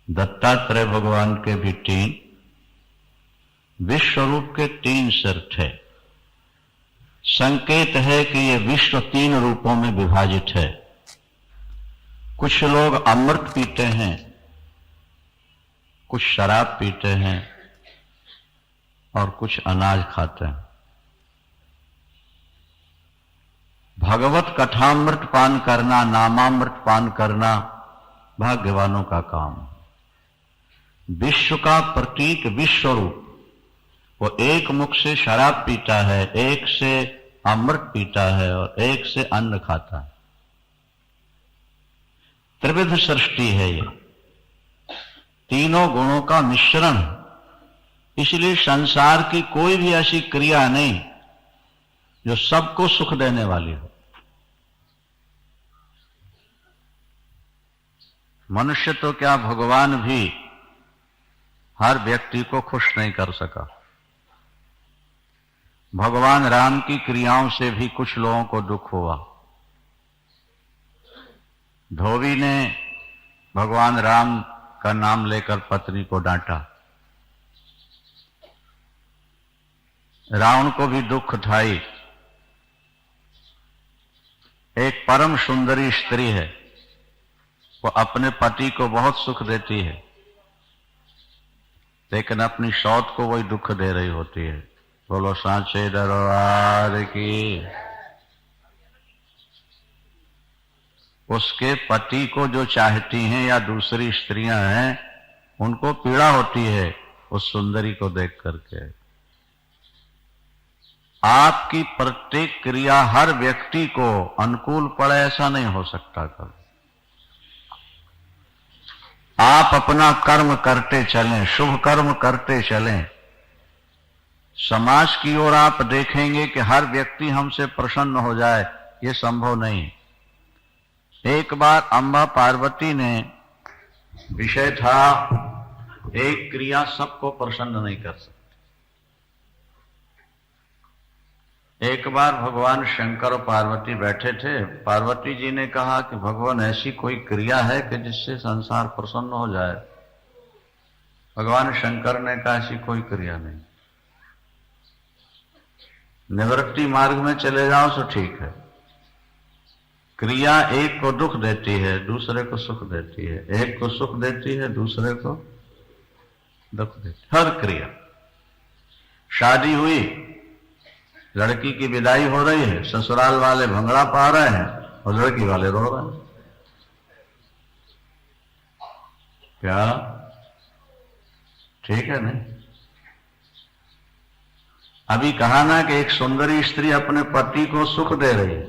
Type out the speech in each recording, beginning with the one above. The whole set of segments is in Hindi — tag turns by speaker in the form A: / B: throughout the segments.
A: दत्तात्रेय भगवान के भी 3, विश्व रूप के 3 सिर थे। संकेत है कि ये विश्व 3 रूपों में विभाजित है। कुछ लोग अमृत पीते हैं, कुछ शराब पीते हैं और कुछ अनाज खाते हैं। भगवत कथामृत पान करना, नामामृत पान करना भाग्यवानों का काम। विश्व का प्रतीक विश्व रूप, वो एक मुख से शराब पीता है, एक से अमृत पीता है और एक से अन्न खाता है। त्रिविध सृष्टि है ये, तीनों गुणों का मिश्रण है। इसलिए संसार की कोई भी ऐसी क्रिया नहीं जो सबको सुख देने वाली हो। मनुष्य तो क्या, भगवान भी हर व्यक्ति को खुश नहीं कर सका। भगवान राम की क्रियाओं से भी कुछ लोगों को दुख हुआ। धोबी ने भगवान राम का नाम लेकर पत्नी को डांटा। रावण को भी दुख उठाई। एक परम सुंदरी स्त्री है, वो अपने पति को बहुत सुख देती है, लेकिन अपनी सौत को वही दुख दे रही होती है। बोलो सांचे दरबार की। उसके पति को जो चाहती हैं या दूसरी स्त्रियां हैं, उनको पीड़ा होती है उस सुंदरी को देख करके। आपकी प्रत्येक क्रिया हर व्यक्ति को अनुकूल पड़े ऐसा नहीं हो सकता। कभी आप अपना कर्म करते चलें, शुभ कर्म करते चलें। समाज की ओर आप देखेंगे कि हर व्यक्ति हमसे प्रसन्न हो जाए, ये संभव नहीं। एक बार अम्बा पार्वती ने, विषय था एक क्रिया सबको प्रसन्न नहीं कर सकती। एक बार भगवान शंकर और पार्वती बैठे थे। पार्वती जी ने कहा कि भगवान ऐसी कोई क्रिया है कि जिससे संसार प्रसन्न हो जाए? भगवान शंकर ने कहा ऐसी कोई क्रिया नहीं। निवृत्ति मार्ग में चले जाओ तो ठीक है। क्रिया एक को दुख देती है, दूसरे को सुख देती है। एक को सुख देती है, दूसरे को दुख देती है। हर क्रिया। शादी हुई, लड़की की विदाई हो रही है, ससुराल वाले भंगड़ा पा रहे हैं और लड़की वाले रो रहे हैं। क्या ठीक है? नहीं। अभी कहा ना कि एक सुंदरी स्त्री अपने पति को सुख दे रही है,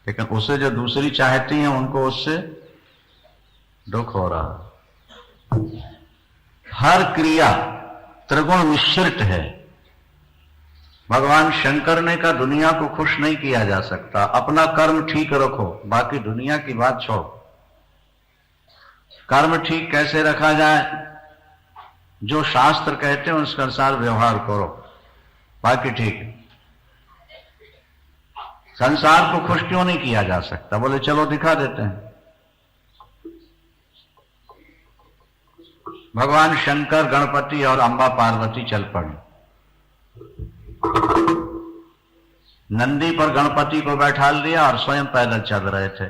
A: लेकिन उसे जो दूसरी चाहती है उनको उससे दुख हो रहा है। हर क्रिया त्रिगुण मिश्रित है। भगवान शंकर ने कहा दुनिया को खुश नहीं किया जा सकता, अपना कर्म ठीक रखो, बाकी दुनिया की बात छोड़ो। कर्म ठीक कैसे रखा जाए? जो शास्त्र कहते हैं उसके अनुसार व्यवहार करो, बाकी ठीक है। संसार को खुश क्यों नहीं किया जा सकता? बोले चलो दिखा देते हैं। भगवान शंकर, गणपति और अम्बा पार्वती चल पड़े। नंदी पर गणपति को बैठाल दिया और स्वयं पैदल चल रहे थे।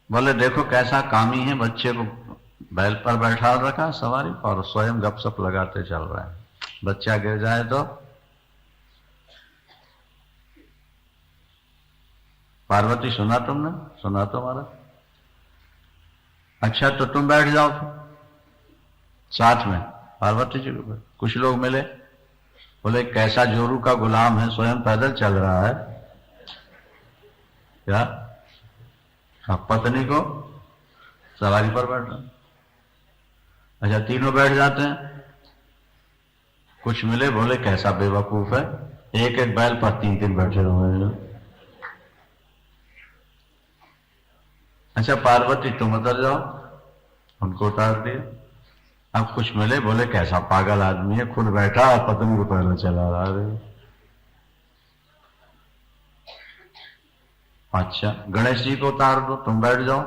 A: बोले देखो कैसा कामी है, बच्चे को बैल पर बैठा रखा सवारी और स्वयं गपशप लगाते चल रहे हैं। बच्चा गिर जाए तो? पार्वती सुना तुमने? सुना तो हमारा। अच्छा तो तुम बैठ जाओ साथ में। पार्वती जी को कुछ लोग मिले, बोले कैसा जोरू का गुलाम है, स्वयं पैदल चल रहा है। क्या पत्नी को सवारी पर बैठा? अच्छा तीनों बैठ जाते हैं। कुछ मिले, बोले कैसा बेवकूफ है, एक एक बैल पर 3-3 बैठे हुए। अच्छा पार्वती तुम उतर जाओ, उनको उतार दिया। अब कुछ मिले, बोले कैसा पागल आदमी है, खुद बैठा और पत्नी को पैदल चला रहा है। अच्छा गणेश जी को उतार दो, तुम बैठ जाओ।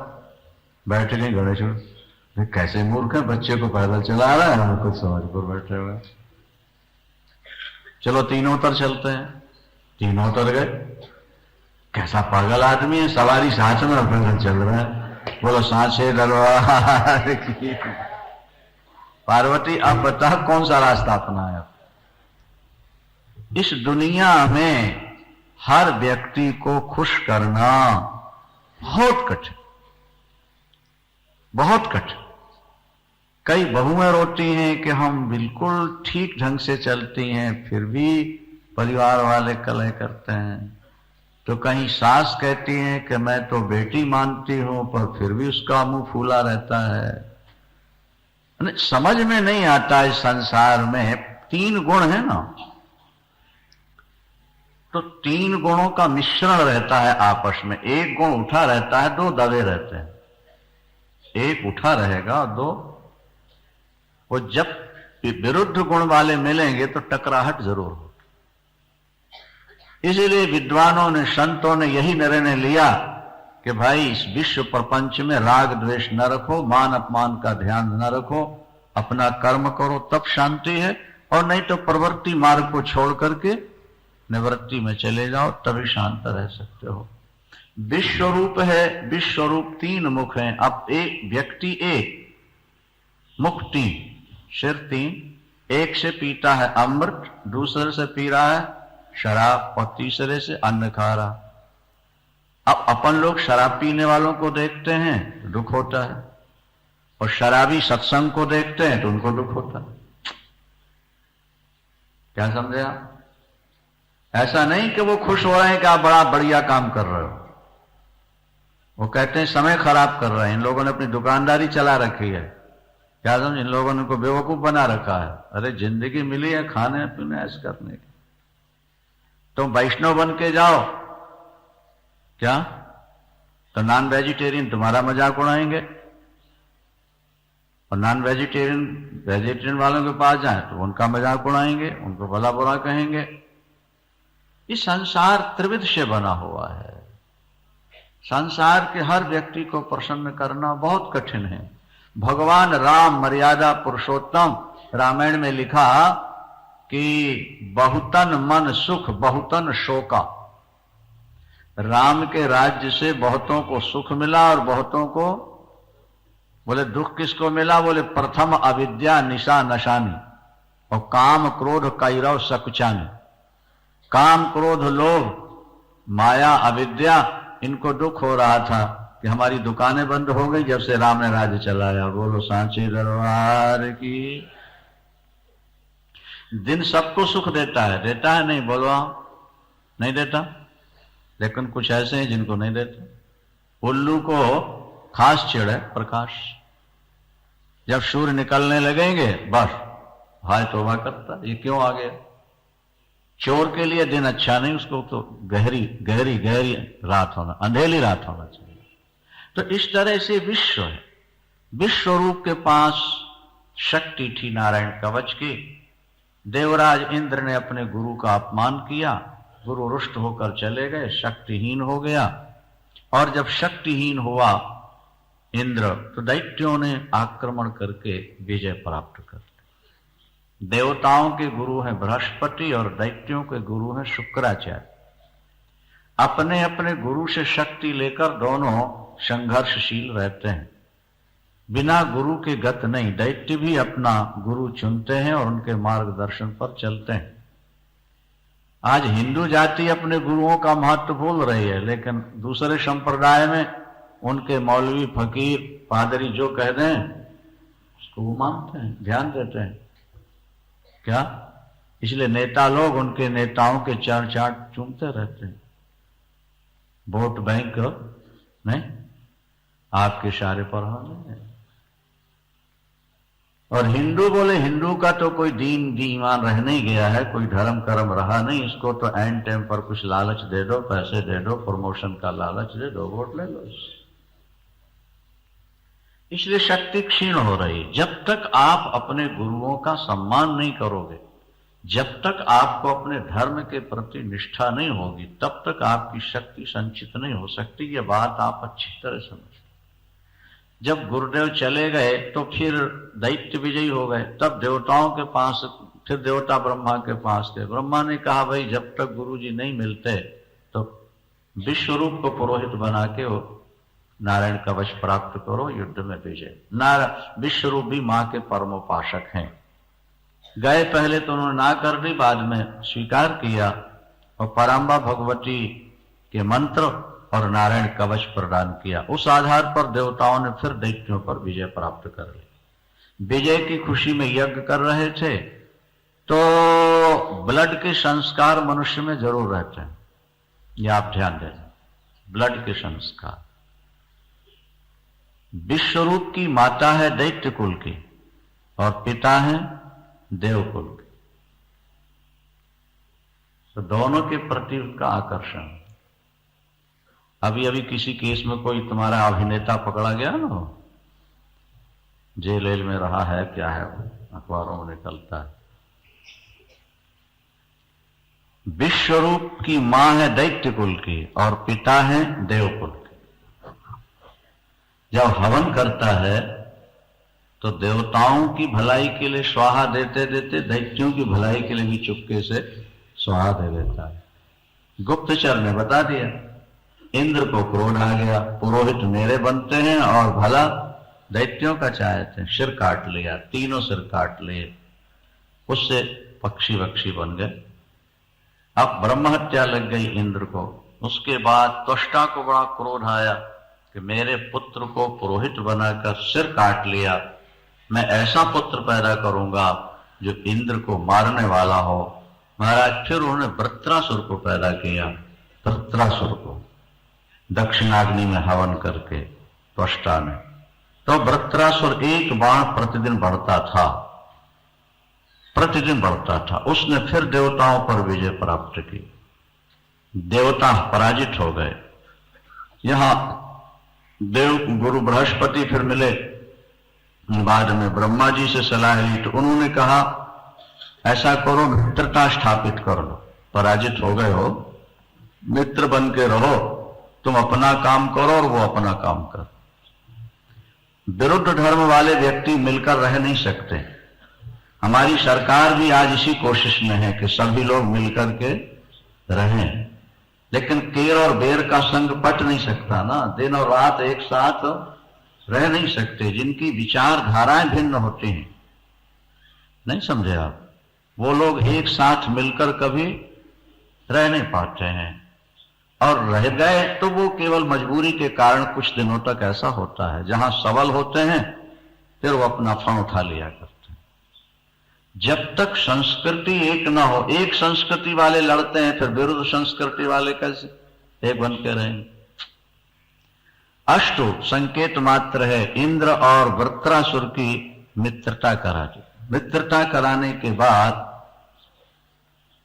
A: बैठ गए गणेश जी। कैसे मूर्ख है, बच्चे को पैदल चला रहा है, हम कुछ समझ पर बैठे हुए। चलो तीनों उतर चलते हैं। तीनों उतर गए। कैसा पागल आदमी है, सवारी साथ में और पैदल चल रहा है। बोलो सांचे दरबार की। पार्वती अब बता कौन सा रास्ता अपनाया। इस दुनिया में हर व्यक्ति को खुश करना बहुत कठिन, बहुत कठिन। कई बहुएं रोती हैं कि हम बिल्कुल ठीक ढंग से चलती हैं फिर भी परिवार वाले कलह करते हैं। तो कहीं सास कहती हैं कि मैं तो बेटी मानती हूं पर फिर भी उसका मुंह फूला रहता है। समझ में नहीं आता इस संसार में तीन गुण है ना, तो तीन गुणों का मिश्रण रहता है आपस में। एक गुण उठा रहता है, दो दबे रहते हैं। एक उठा रहेगा और दो, वो जब विरुद्ध गुण वाले मिलेंगे तो टकराहट जरूर हो। इसलिए विद्वानों ने, संतों ने यही निर्णय लिया कि भाई इस विश्व प्रपंच में राग द्वेष न रखो, मान अपमान का ध्यान न रखो, अपना कर्म करो तब शांति है, और नहीं तो प्रवृत्ति मार्ग को छोड़ करके निवृत्ति में चले जाओ तभी शांत रह सकते हो। विश्वरूप है, विश्वरूप तीन मुख हैं। अब एक व्यक्ति एक, मुख तीन, सिर तीन। एक से पीता है अमृत, दूसरे से पी रहा है शराब, और तीसरे से अन्न खा रहा। अब अपन लोग शराब पीने वालों को देखते हैं तो दुख होता है, और शराबी सत्संग को देखते हैं तो उनको दुख होता है। क्या समझे आप? ऐसा नहीं कि वो खुश हो रहे हैं कि आप बड़ा बढ़िया काम कर रहे हो। वो कहते हैं समय खराब कर रहे हैं, इन लोगों ने अपनी दुकानदारी चला रखी है। क्या समझ, इन लोगों ने को बेवकूफ बना रखा है। अरे जिंदगी मिली है खाने पीने ऐश करने की, तुम वैष्णव बन के जाओ क्या, तो नॉन वेजिटेरियन तुम्हारा मजाक उड़ाएंगे, और नॉन वेजिटेरियन वालों के पास जाए तो उनका मजाक उड़ाएंगे, उनको भला बुरा कहेंगे। इस संसार त्रिविध से बना हुआ है। संसार के हर व्यक्ति को प्रसन्न करना बहुत कठिन है। भगवान राम मर्यादा पुरुषोत्तम, रामायण में लिखा कि बहुतन मन सुख बहुतन शोका। राम के राज्य से बहुतों को सुख मिला और बहुतों को, बोले दुख किसको मिला, बोले प्रथम अविद्या निशा नशानी, और काम क्रोध कैरव सकुचानी। काम क्रोध लोभ माया अविद्या, इनको दुख हो रहा था कि हमारी दुकानें बंद हो गई जब से राम ने राज्य चलाया। बोलो सांचे दरबार की। दिन सबको सुख देता है नहीं, बोलो आप, नहीं देता, लेकिन कुछ ऐसे हैं जिनको नहीं देता। उल्लू को खास चिड़ है प्रकाश, जब सूर्य निकलने लगेंगे बस हाय तौबा करता, ये क्यों आ गया। चोर के लिए दिन अच्छा नहीं, उसको तो गहरी गहरी गहरी रात होना, अंधेरी रात होना चाहिए। तो इस तरह से विश्व है। विश्व रूप के पास शक्ति थी नारायण कवच की। देवराज इंद्र ने अपने गुरु का अपमान किया, गुरु रुष्ट होकर चले गए, शक्तिहीन हो गया। और जब शक्तिहीन हुआ इंद्र, तो दैत्यों ने आक्रमण करके विजय प्राप्त कर। देवताओं के गुरु हैं बृहस्पति और दैत्यों के गुरु हैं शुक्राचार्य। अपने अपने गुरु से शक्ति लेकर दोनों संघर्षशील रहते हैं। बिना गुरु के गत नहीं। दैत्य भी अपना गुरु चुनते हैं और उनके मार्गदर्शन पर चलते हैं। आज हिंदू जाति अपने गुरुओं का महत्व भूल रही है, लेकिन दूसरे संप्रदाय में उनके मौलवी फकीर पादरी जो कह दें उसको वो मानते हैं, ध्यान देते हैं। क्या? इसलिए नेता लोग उनके नेताओं के चरण चाट चूमते रहते हैं। वोट बैंक नहीं, आपके इशारे पर होने। और हिंदू बोले हिंदू का तो कोई दीन ईमान रह नहीं गया है, कोई धर्म कर्म रहा नहीं, इसको तो एंड टाइम पर कुछ लालच दे दो, पैसे दे दो, प्रमोशन का लालच दे दो, वोट ले लो। इसलिए शक्ति क्षीण हो रही। जब तक आप अपने गुरुओं का सम्मान नहीं करोगे, जब तक आपको अपने धर्म के प्रति निष्ठा नहीं होगी, तब तक आपकी शक्ति संचित नहीं हो सकती। यह बात आप अच्छी तरह समझ। जब गुरुदेव चले गए तो फिर दैत्य विजयी हो गए। तब देवताओं के पास, फिर देवता ब्रह्मा के पास गए। ब्रह्मा ने कहा भाई जब तक गुरु जी नहीं मिलते तो विश्वरूप को पुरोहित बना के वो नारायण कवच प्राप्त करो, युद्ध में विजय। विश्वरूप भी मां के परमोपासक हैं। गए पहले तो उन्होंने ना कर दी, बाद में स्वीकार किया और पराम्बा भगवती के मंत्र और नारायण कवच प्रदान किया। उस आधार पर देवताओं ने फिर दैत्यों पर विजय प्राप्त कर ली। विजय की खुशी में यज्ञ कर रहे थे तो ब्लड के संस्कार मनुष्य में जरूर रहते हैं, ये आप ध्यान दें। ब्लड के संस्कार। विश्वरूप की माता है दैत्य कुल की और पिता है देवकुल के, तो दोनों के प्रति उनका आकर्षण। अभी अभी किसी केस में कोई तुम्हारा अभिनेता पकड़ा गया ना, जेल में रहा है, क्या है, अखबारों में निकलता है। विश्वरूप की मां है दैत्य कुल की और पिता है देवकुल के। जब हवन करता है तो देवताओं की भलाई के लिए स्वाहा देते देते दैत्यों की भलाई के लिए भी चुपके से स्वाहा दे देता है। गुप्तचर ने बता दिया। इंद्र को क्रोध आ गया, पुरोहित मेरे बनते हैं और भला दैत्यों का चाहते हैं। सिर काट लिया, तीनों सिर काट लिए, उससे पक्षी वक्षी बन गए। अब ब्रह्म हत्या लग गई इंद्र को। उसके बाद त्वष्टा को बड़ा क्रोध आया कि मेरे पुत्र को पुरोहित बनाकर सिर काट लिया, मैं ऐसा पुत्र पैदा करूंगा जो इंद्र को मारने वाला हो। महाराज फिर उन्होंने वृत्रासुर को पैदा किया, वृत्रासुर को दक्षिणाग्नि में हवन करके त्वष्टा ने। तो वृत्रासुर एक बाण प्रतिदिन बढ़ता था, प्रतिदिन बढ़ता था। उसने फिर देवताओं पर विजय प्राप्त की। देवता पराजित हो गए। यहां देव गुरु बृहस्पति फिर मिले, बाद में ब्रह्मा जी से सलाह ली तो उन्होंने कहा ऐसा करो, मित्रता स्थापित कर लो। पराजित हो गए हो, मित्र बन के रहो, तुम अपना काम करो और वो अपना काम कर। विरुद्ध धर्म वाले व्यक्ति मिलकर रह नहीं सकते। हमारी सरकार भी आज इसी कोशिश में है कि सभी लोग मिलकर के रहें, लेकिन केर और बेर का संग पट नहीं सकता ना। दिन और रात एक साथ रह नहीं सकते। जिनकी विचारधाराएं भिन्न होती हैं, नहीं समझे आप, वो लोग एक साथ मिलकर कभी रह नहीं पाते हैं। और रह गए तो वो केवल मजबूरी के कारण कुछ दिनों तक ऐसा होता है। जहां सबल होते हैं फिर वो अपना फन उठा लिया करते हैं। जब तक संस्कृति एक ना हो, एक संस्कृति वाले लड़ते हैं फिर विरुद्ध संस्कृति वाले कैसे एक बन के रहेंगे। अष्टो संकेत मात्र है। इंद्र और वृत्रासुर की मित्रता करा दी। मित्रता कराने के बाद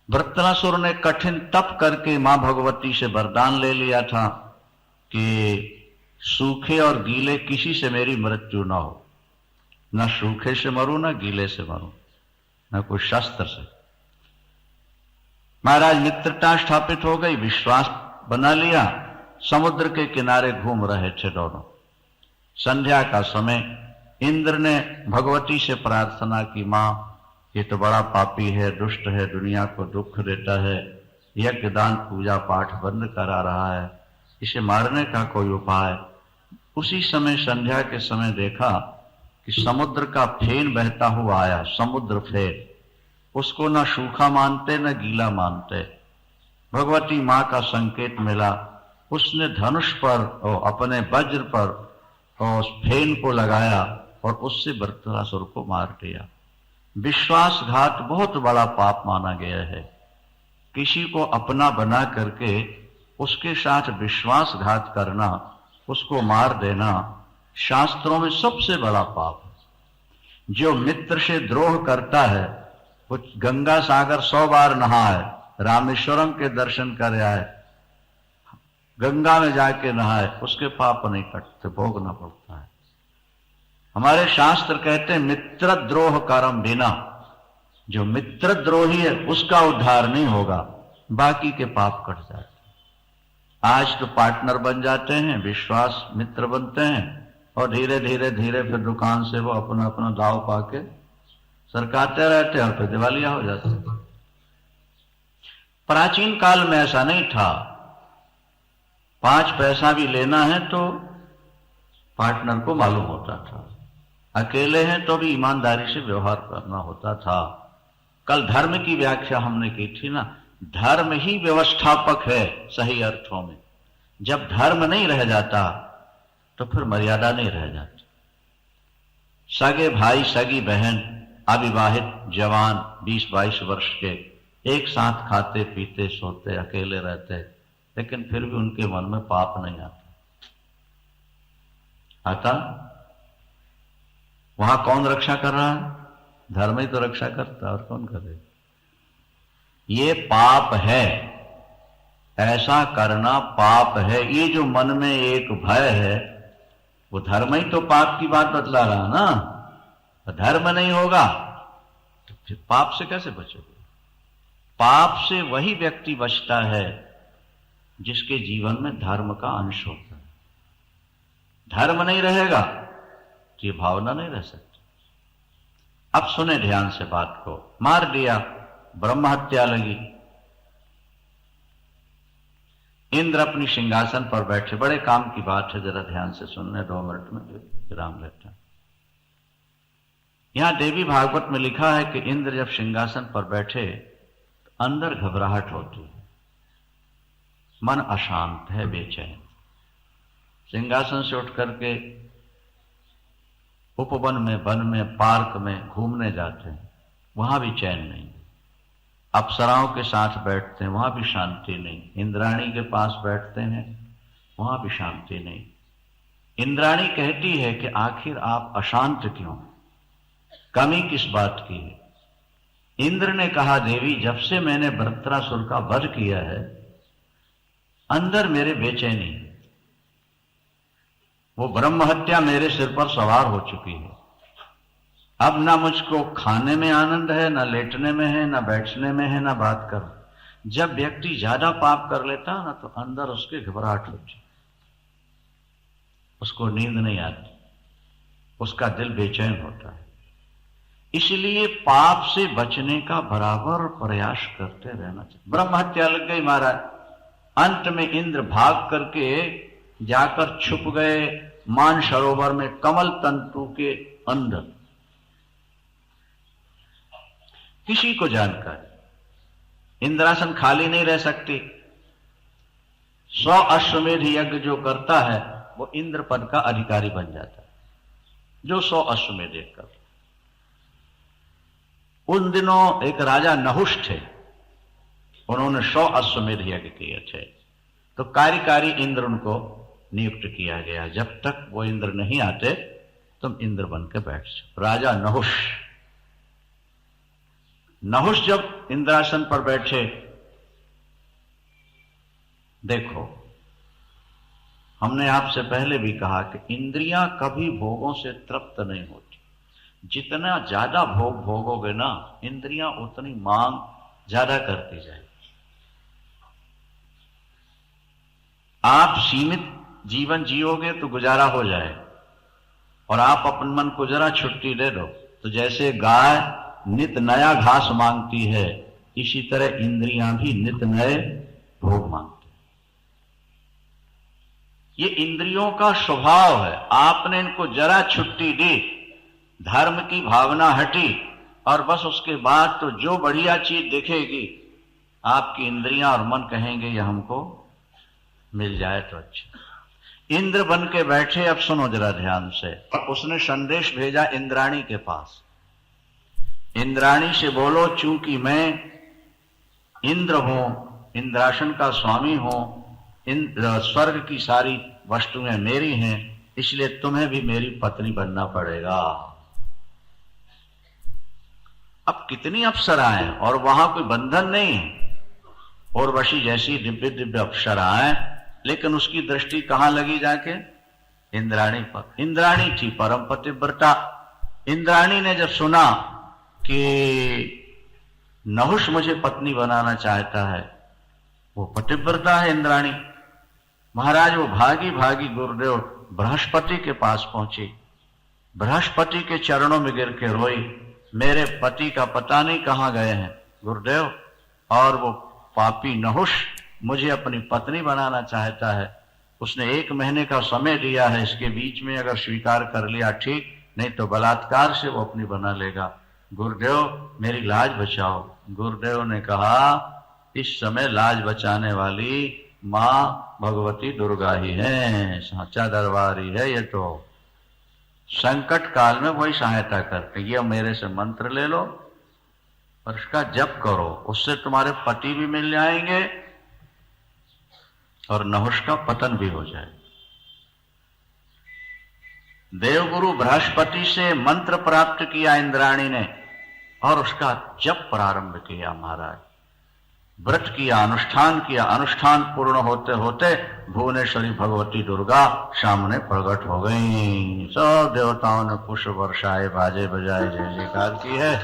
A: वृत्रासुर ने कठिन तप करके मां भगवती से वरदान ले लिया था कि सूखे और गीले किसी से मेरी मृत्यु ना हो, न सूखे से मरूं न गीले से मरूं, न कोई शस्त्र से। महाराज मित्रता स्थापित हो गई, विश्वास बना लिया। समुद्र के किनारे घूम रहे थे दोनों। संध्या का समय इंद्र ने भगवती से प्रार्थना की, मां ये तो बड़ा पापी है, दुष्ट है, दुनिया को दुख देता है, यज्ञ दान पूजा पाठ बंद करा रहा है, इसे मारने का कोई उपाय। उसी समय संध्या के समय देखा कि समुद्र का फेन बहता हुआ आया। समुद्र फेन, उसको न सूखा मानते न गीला मानते। भगवती मां का संकेत मिला। उसने धनुष पर और अपने वज्र पर और फेन को लगाया और उससे वृत्रासुर को मार दिया। विश्वासघात बहुत बड़ा पाप माना गया है। किसी को अपना बना करके उसके साथ विश्वासघात करना, उसको मार देना, शास्त्रों में सबसे बड़ा पाप है। जो मित्र से द्रोह करता है वो गंगा सागर 100 बार नहाए, रामेश्वरम के दर्शन करे आए, गंगा में जाके नहाए, उसके पाप नहीं कटते, भोगना पड़ता है। हमारे शास्त्र कहते हैं मित्र द्रोह कर्म बिना। जो मित्र द्रोही है उसका उद्धार नहीं होगा, बाकी के पाप कट जाते हैं। आज तो पार्टनर बन जाते हैं, विश्वास मित्र बनते हैं, और धीरे धीरे धीरे फिर दुकान से वो अपना अपना दाव पाके सरकाते रहते और फिर दिवालिया हो जाते। प्राचीन काल में ऐसा नहीं था। 5 पैसा भी लेना है तो पार्टनर को मालूम होता था, अकेले हैं तो भी ईमानदारी से व्यवहार करना होता था। कल धर्म की व्याख्या हमने की थी ना, धर्म ही व्यवस्थापक है सही अर्थों में। जब धर्म नहीं रह जाता तो फिर मर्यादा नहीं रह जाती। सगे भाई सगी बहन अविवाहित जवान 20-22 वर्ष के एक साथ खाते पीते सोते अकेले रहते, लेकिन फिर भी उनके मन में पाप नहीं आता। वहां कौन रक्षा कर रहा है? धर्म ही तो रक्षा करता है, और कौन करे? ये पाप है, ऐसा करना पाप है। ये जो मन में एक भय है वो धर्म ही तो पाप की बात बतला रहा ना। धर्म नहीं होगा तो फिर पाप से कैसे बचोगे? पाप से वही व्यक्ति बचता है जिसके जीवन में धर्म का अंश होता है। धर्म नहीं रहेगा तो ये भावना नहीं रह सकती। अब सुने ध्यान से बात को। मार दिया, ब्रह्म हत्या लगी। इंद्र अपनी सिंहासन पर बैठे। बड़े काम की बात है, जरा ध्यान से सुनने 2 मिनट में विराम लेते हैं। यहां देवी भागवत में लिखा है कि इंद्र जब सिंहासन पर बैठे तो अंदर घबराहट होती है, मन अशांत है, बेचैन। सिंहासन से उठ करके उपवन में, वन में, पार्क में घूमने जाते हैं, वहां भी चैन नहीं। अप्सराओं के साथ बैठते हैं, वहां भी शांति नहीं। इंद्राणी के पास बैठते हैं, वहां भी शांति नहीं। इंद्राणी कहती है कि आखिर आप अशांत क्यों? कमी किस बात की है? इंद्र ने कहा, देवी जब से मैंने वृत्रासुर का वध किया है अंदर मेरे बेचैनी है। वो ब्रह्म हत्या मेरे सिर पर सवार हो चुकी है। अब ना मुझको खाने में आनंद है, ना लेटने में है, ना बैठने में है, ना बात कर। जब व्यक्ति ज्यादा पाप कर लेता है ना तो अंदर उसके घबराहट होती, उसको नींद नहीं आती, उसका दिल बेचैन होता है। इसलिए पाप से बचने का बराबर प्रयास करते रहना चाहिए। ब्रह्म हत्या लग गई महाराज। अंत में इंद्र भाग करके जाकर छुप गए मानसरोवर में, कमल तंतु के अंदर। किसी को जानकर इंद्रासन खाली नहीं रह सकती। 100 अश्वमेध यज्ञ जो करता है वो इंद्र पद का अधिकारी बन जाता है, जो 100 अश्वमेध यज्ञ करता। उन दिनों एक राजा नहुष थे, उन्होंने 100 अश्वमेध यज्ञ किए थे, तो कार्यकारी इंद्र उनको नियुक्त किया गया। जब तक वो इंद्र नहीं आते तुम इंद्र बन के बैठ जाओ। राजा नहुष। नहुष जब इंद्रासन पर बैठे, देखो हमने आपसे पहले भी कहा कि इंद्रियां कभी भोगों से तृप्त नहीं होती। जितना ज्यादा भोग भोगोगे ना, इंद्रियां उतनी मांग ज्यादा करती जाएगी। आप सीमित जीवन जियोगे तो गुजारा हो जाए, और आप अपन मन को जरा छुट्टी दे दो तो जैसे गाय नित नया घास मांगती है, इसी तरह इंद्रियां भी नित नए भोग मांगती है। ये इंद्रियों का स्वभाव है। आपने इनको जरा छुट्टी दी, धर्म की भावना हटी, और बस उसके बाद तो जो बढ़िया चीज दिखेगी आपकी इंद्रियां और मन कहेंगे ये हमको मिल जाए तो अच्छा। इंद्र बन के बैठे। अब सुनो जरा ध्यान से। उसने संदेश भेजा इंद्राणी के पास। इंद्राणी से बोलो, चूंकि मैं इंद्र हूं, इंद्रासन का स्वामी हूं, स्वर्ग की सारी वस्तुएं मेरी हैं, इसलिए तुम्हें भी मेरी पत्नी बनना पड़ेगा। अब कितनी अप्सराएं, और वहां कोई बंधन नहीं है। उर्वशी जैसी दिव्य दिव्य अप्सराएं, लेकिन उसकी दृष्टि कहां लगी जाके? इंद्राणी पर। इंद्राणी थी परम पतिव्रता। इंद्राणी ने जब सुना कि नहुष मुझे पत्नी बनाना चाहता है, वो पतिव्रता है इंद्राणी, महाराज वो भागी भागी गुरुदेव बृहस्पति के पास पहुंची, बृहस्पति के चरणों में गिर के रोई, मेरे पति का पता नहीं कहां गए हैं गुरुदेव, और वो पापी नहुष मुझे अपनी पत्नी बनाना चाहता है। उसने 1 महीने का समय दिया है, इसके बीच में अगर स्वीकार कर लिया ठीक, नहीं तो बलात्कार से वो अपनी बना लेगा। गुरुदेव मेरी लाज बचाओ। गुरुदेव ने कहा इस समय लाज बचाने वाली माँ भगवती दुर्गा ही है, साचा दरबारी है। ये तो संकट काल में वही सहायता करते। ये मेरे से मंत्र ले लो और इसका जप करो, उससे तुम्हारे पति भी मिल जाएंगे और नहुष का पतन भी हो जाए। देवगुरु बृहस्पति से मंत्र प्राप्त किया इंद्राणी ने और उसका जप प्रारंभ किया। महाराज व्रत किया, अनुष्ठान किया, अनुष्ठान पूर्ण होते होते भुवनेश्वरी भगवती दुर्गा सामने प्रकट हो गई। सब देवताओं ने पुष्प वर्षाए, बाजे बजाए, जय जयकार की है।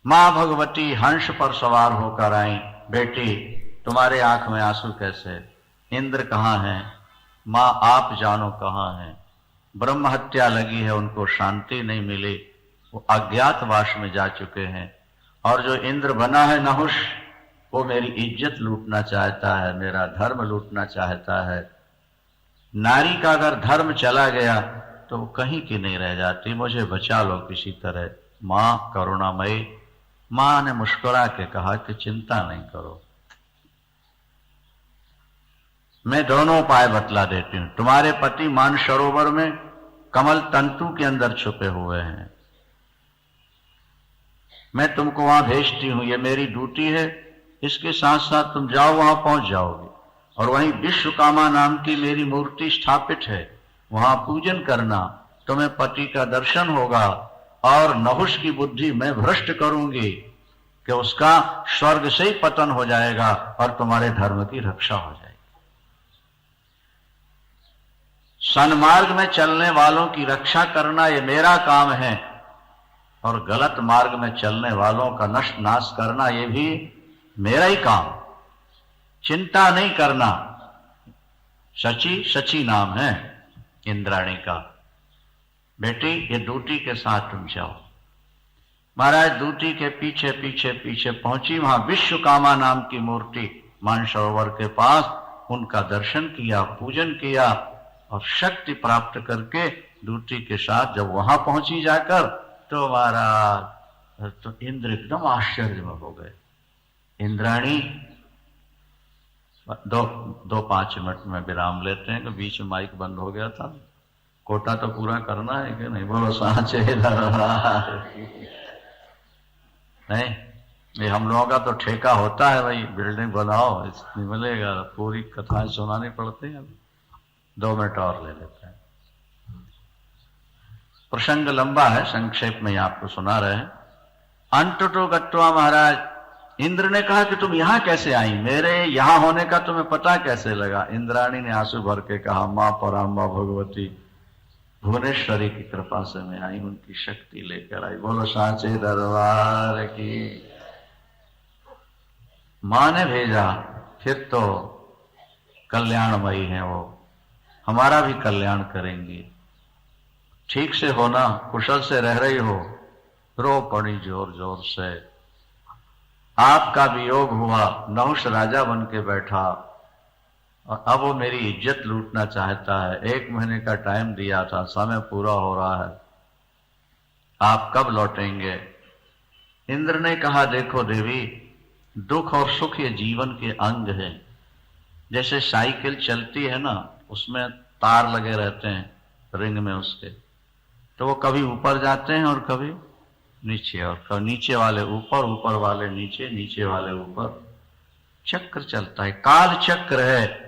A: मां भगवती हंस पर सवार होकर आई। बेटी तुम्हारे आंख में आंसू कैसे? इंद्र कहाँ हैं? मां आप जानो कहाँ हैं। ब्रह्म हत्या लगी है, उनको शांति नहीं मिली, वो अज्ञातवास में जा चुके हैं। और जो इंद्र बना है नहुष, वो मेरी इज्जत लूटना चाहता है, मेरा धर्म लूटना चाहता है। नारी का अगर धर्म चला गया तो वो कहीं की नहीं रह जाती, मुझे बचा लो किसी तरह। मां करुणामयी, मां ने मुस्कुरा के कहा कि चिंता नहीं करो, मैं दोनों उपाय बतला देती हूं। तुम्हारे पति मानसरोवर में कमल तंतु के अंदर छुपे हुए हैं, मैं तुमको वहां भेजती हूं, ये मेरी ड्यूटी है। इसके साथ साथ तुम जाओ, वहां पहुंच जाओगे और वहीं विश्वकामा नाम की मेरी मूर्ति स्थापित है, वहां पूजन करना, तुम्हें पति का दर्शन होगा और नहुष की बुद्धि मैं भ्रष्ट करूंगी कि उसका स्वर्ग से ही पतन हो जाएगा और तुम्हारे धर्म की रक्षा हो जाएगी। सन्मार्ग में चलने वालों की रक्षा करना ये मेरा काम है और गलत मार्ग में चलने वालों का नष्ट नाश करना ये भी मेरा ही काम। चिंता नहीं करना। शची, शची नाम है इंद्राणी का। बेटी ये ड्यूटी के साथ तुम जाओ। महाराज ड्यूटी के पीछे पीछे पीछे पहुंची, वहां विश्वकामा नाम की मूर्ति मानसरोवर के पास, उनका दर्शन किया, पूजन किया और शक्ति प्राप्त करके ड्यूटी के साथ जब वहां पहुंची जाकर तो महाराज तो इंद्र एकदम आश्चर्य में हो गए। इंद्राणी 5 मिनट में विराम लेते हैं कि बीच में माइक बंद हो गया था, कोटा तो पूरा करना है कि नहीं? बोलो साचे दरबार। नहीं, ये हम लोगों का तो ठेका होता है भाई, बिल्डिंग बनाओ, इतनी मिलेगा, पूरी कथाएं सुनानी पड़ती हैं। 2 मिनट और ले लेते हैं, प्रसंग लंबा है, संक्षेप में आपको सुना रहे हैं। अंततो गत्वा महाराज इंद्र ने कहा कि तुम यहां कैसे आई, मेरे यहां होने का तुम्हें पता कैसे लगा? इंद्राणी ने आंसू भर के कहा, मां पराम्बा भगवती भुवनेश्वरी की कृपा से मैं आई, उनकी शक्ति लेकर आई। बोलो सांचे दरबार की। मां ने भेजा, फिर तो कल्याणमयी है वो, हमारा भी कल्याण करेंगी। ठीक से हो ना, कुशल से रह रही हो? रो पड़ी जोर जोर से। आपका वियोग हुआ, नहुष राजा बन के बैठा और अब वो मेरी इज्जत लूटना चाहता है। 1 महीने का टाइम दिया था, समय पूरा हो रहा है, आप कब लौटेंगे? इंद्र ने कहा, देखो देवी, दुख और सुख ये जीवन के अंग है। जैसे साइकिल चलती है ना, उसमें तार लगे रहते हैं रिंग में उसके, तो वो कभी ऊपर जाते हैं और कभी नीचे, और कभी नीचे वाले ऊपर, ऊपर वाले नीचे, नीचे वाले ऊपर, चक्र चलता है। काल चक्र है।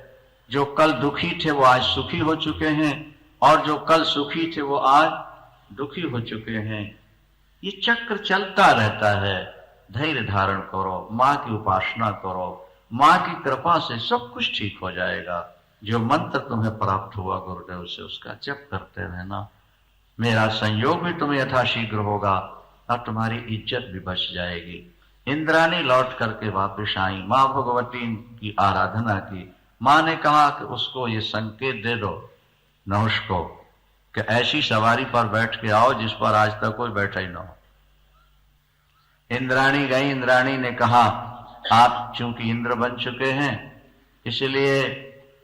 A: जो कल दुखी थे वो आज सुखी हो चुके हैं और जो कल सुखी थे वो आज दुखी हो चुके हैं। ये चक्र चलता रहता है। धैर्य धारण करो, मां की उपासना करो, मां की कृपा से सब कुछ ठीक हो जाएगा। जो मंत्र तुम्हें प्राप्त हुआ गुरुदेव से, उसका जप करते रहना, मेरा संयोग भी तुम्हें यथाशीघ्र होगा और तुम्हारी इज्जत भी बच जाएगी। इंद्राणी लौट करके वापस आई, मां भगवती की आराधना की, मां ने कहा कि उसको ये संकेत दे दो नहुष को कि ऐसी सवारी पर बैठ के आओ जिस पर आज तक कोई बैठा ही ना हो। इंद्राणी गई। इंद्राणी ने कहा आप चूंकि इंद्र बन चुके हैं इसलिए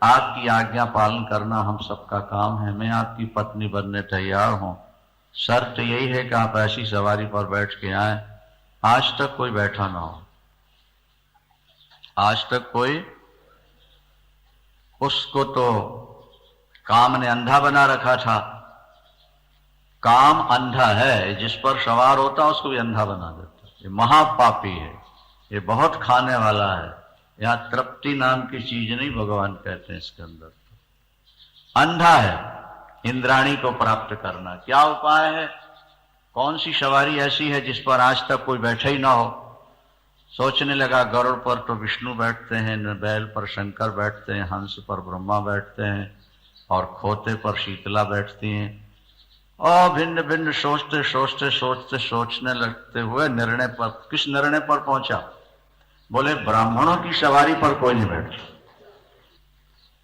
A: आपकी आज्ञा पालन करना हम सबका काम है। मैं आपकी पत्नी बनने तैयार हूं। शर्त यही है कि आप ऐसी सवारी पर बैठ के आए आज तक कोई बैठा ना हो। आज तक कोई, उसको तो काम ने अंधा बना रखा था। काम अंधा है, जिस पर सवार होता उसको भी अंधा बना देता। ये महापापी है, ये बहुत खाने वाला है। यहां तृप्ति नाम की चीज नहीं भगवान कहते हैं इसके अंदर। अंधा है इंद्राणी को प्राप्त करना। क्या उपाय है? कौन सी सवारी ऐसी है जिस पर आज तक कोई बैठा ही ना हो? सोचने लगा गरुड़ पर तो विष्णु बैठते हैं, बैल पर शंकर बैठते हैं, हंस पर ब्रह्मा बैठते हैं और खोते पर शीतला बैठती हैं। और भिन्न भिन्न सोचते सोचते सोचते सोचने लगते हुए निर्णय पर, किस निर्णय पर पहुंचा? बोले ब्राह्मणों की सवारी पर कोई नहीं बैठता,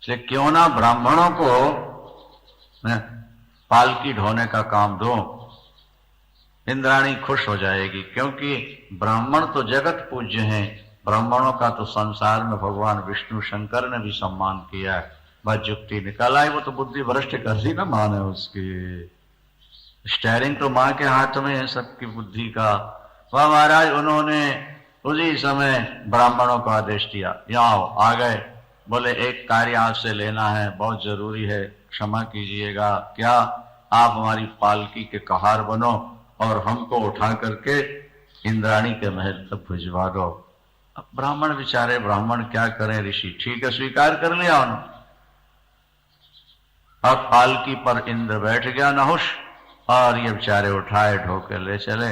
A: इसलिए क्यों ना ब्राह्मणों को मैं पालकी ढोने का काम दूं। इंद्राणी खुश हो जाएगी क्योंकि ब्राह्मण तो जगत पूज्य हैं। ब्राह्मणों का तो संसार में भगवान विष्णु शंकर ने भी सम्मान किया है। बस युक्ति निकल आई, वो तो बुद्धि भ्रष्ट कर दी ना माँ ने। उसकी स्टेयरिंग तो माँ के हाथ में है सबकी बुद्धि का। वह महाराज उन्होंने उसी समय ब्राह्मणों को आदेश दिया, यहाँ आओ। आ गए। बोले एक कार्य आपसे लेना है, बहुत जरूरी है, क्षमा कीजिएगा। क्या? आप हमारी पालकी के कहार बनो और हमको उठा करके इंद्राणी के महल तक भिजवा दो। अब ब्राह्मण बेचारे, ब्राह्मण क्या करें? ऋषि ठीक है, स्वीकार कर लिया उन्होंने। अब पालकी पर इंद्र बैठ गया नहुष और ये बेचारे उठाए ढोके ले चले।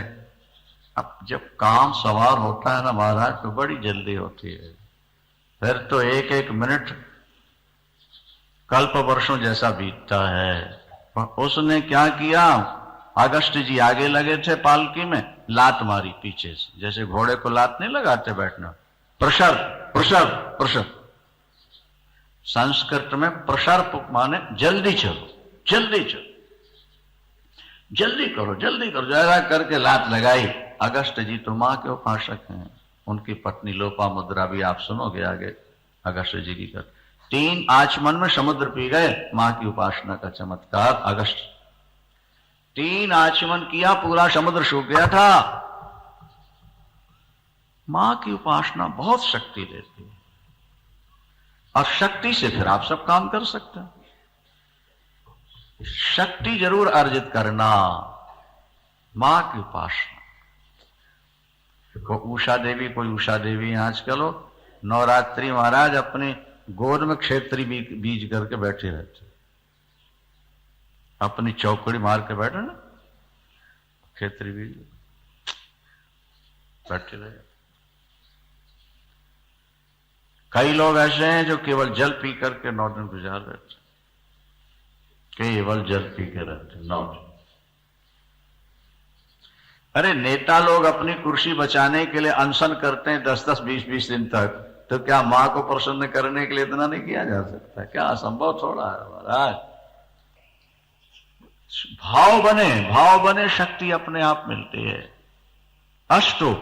A: अब जब काम सवार होता है ना महाराज तो बड़ी जल्दी होती है। फिर तो एक एक मिनट कल्प वर्षों जैसा बीतता है। उसने क्या किया? अगस्त जी आगे लगे थे पालकी में, लात मारी पीछे से, जैसे घोड़े को लात नहीं लगाते बैठना। प्रसर प्रसर प्रसर, संस्कृत में प्रसर माने जल्दी चलो, जल्दी चलो, जल्दी करो, जल्दी करो। जरा करके लात लगाई। अगस्त जी तो मां के उपासक हैं। उनकी पत्नी लोपामुद्रा भी आप सुनोगे आगे अगस्त जी की कर। 3 आचमन में समुद्र पी गए। मां की उपासना का चमत्कार। अगस्त 3 आचमन किया, पूरा समुद्र सूख गया था। मां की उपासना बहुत शक्ति देती है और शक्ति से फिर आप सब काम कर सकते हैं। शक्ति जरूर अर्जित करना। मां की उपासना। को उषा देवी, कोई उषा देवी आजकल हो, नवरात्रि महाराज अपने गोद में क्षेत्री बीज करके बैठे रहते, अपनी चौकड़ी मार के बैठे ना, क्षेत्री बीज बैठे रहे। कई लोग ऐसे हैं जो केवल जल पी करके 9 दिन गुजार रहते, केवल जल पी के रहते 9 दिन। अरे नेता लोग अपनी कुर्सी बचाने के लिए अनशन करते हैं 10-10, 20-20 दिन तक, तो क्या मां को प्रसन्न करने के लिए इतना नहीं किया जा सकता? क्या असंभव थोड़ा है महाराज? भाव बने शक्ति अपने आप मिलती है। अस्तु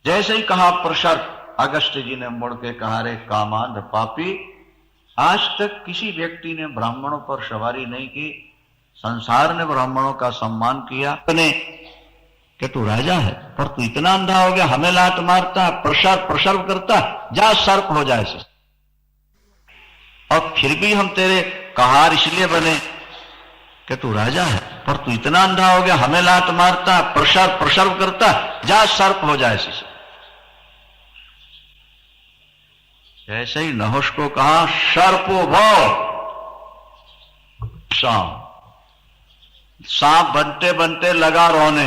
A: जैसे ही कहा प्रसर, अगस्त जी ने मुड़ के कहा, रे कामांध पापी, आज तक किसी व्यक्ति ने ब्राह्मणों पर सवारी नहीं की। संसार ने ब्राह्मणों का सम्मान किया कि तू राजा है पर तू इतना अंधा हो गया, हमें लात मारता, प्रसर्व करता, जा सर्प हो जाए से। और फिर भी हम तेरे कहार इसलिए बने कि तू राजा है पर तू इतना अंधा हो गया, हमें लात मारता, प्रसर्व करता, जा सर्प हो जाए से। ऐसे ही नहुष को कहा, सर्पो भव। सांप बनते बनते लगा रोने,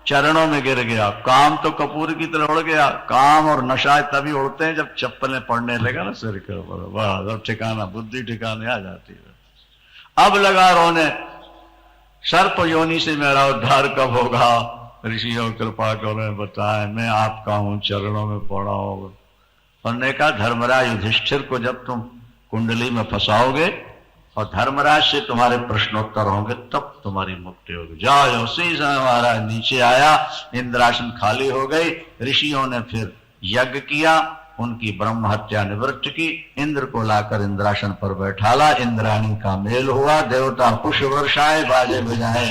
A: चरणों में गिर गया। काम तो कपूर की तरह उड़ गया। काम और नशा तभी उड़ते हैं जब चप्पलें पड़ने लगा ना सिर के ऊपर, वाह, अब ठिकाना, बुद्धि ठिकाने आ जाती है। अब लगा रोने, सर्प योनि से मेरा उद्धार कब होगा? ऋषियों कृपा करें, बताएं, मैं आपका हूं, चरणों में पड़ा हूं। उन्होंने कहा धर्मराज युधिष्ठिर को जब तुम कुंडली में फंसाओगे और धर्मराज से तुम्हारे प्रश्नोत्तर होंगे तब तुम्हारी मुक्ति होगी। जाओ। उसी समय महाराज नीचे आया, इंद्रासन खाली हो गई। ऋषियों ने फिर यज्ञ किया, उनकी ब्रह्म हत्या निवृत्त की, इंद्र को लाकर इंद्रासन पर बैठाला, इंद्राणी का मेल हुआ, देवता पुष्प वर्षाए, बाजे बजाए।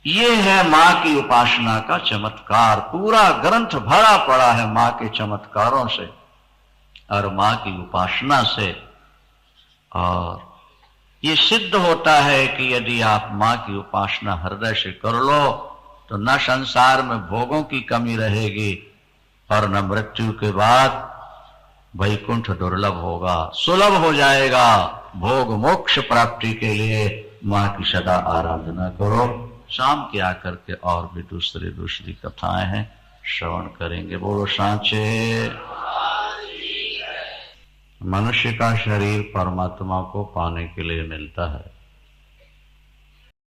A: ये है मां की उपासना का चमत्कार। पूरा ग्रंथ भरा पड़ा है मां के चमत्कारों से और मां की उपासना से। और ये सिद्ध होता है कि यदि आप मां की उपासना हृदय से कर लो तो न संसार में भोगों की कमी रहेगी और न मृत्यु के बाद वैकुंठ दुर्लभ होगा, सुलभ हो जाएगा। भोग मोक्ष प्राप्ति के लिए मां की सदा आराधना करो। शाम के आकर के और भी दूसरी कथाएं हैं, श्रवण करेंगे। बोलो सांचे। मनुष्य का शरीर परमात्मा को पाने के लिए मिलता है।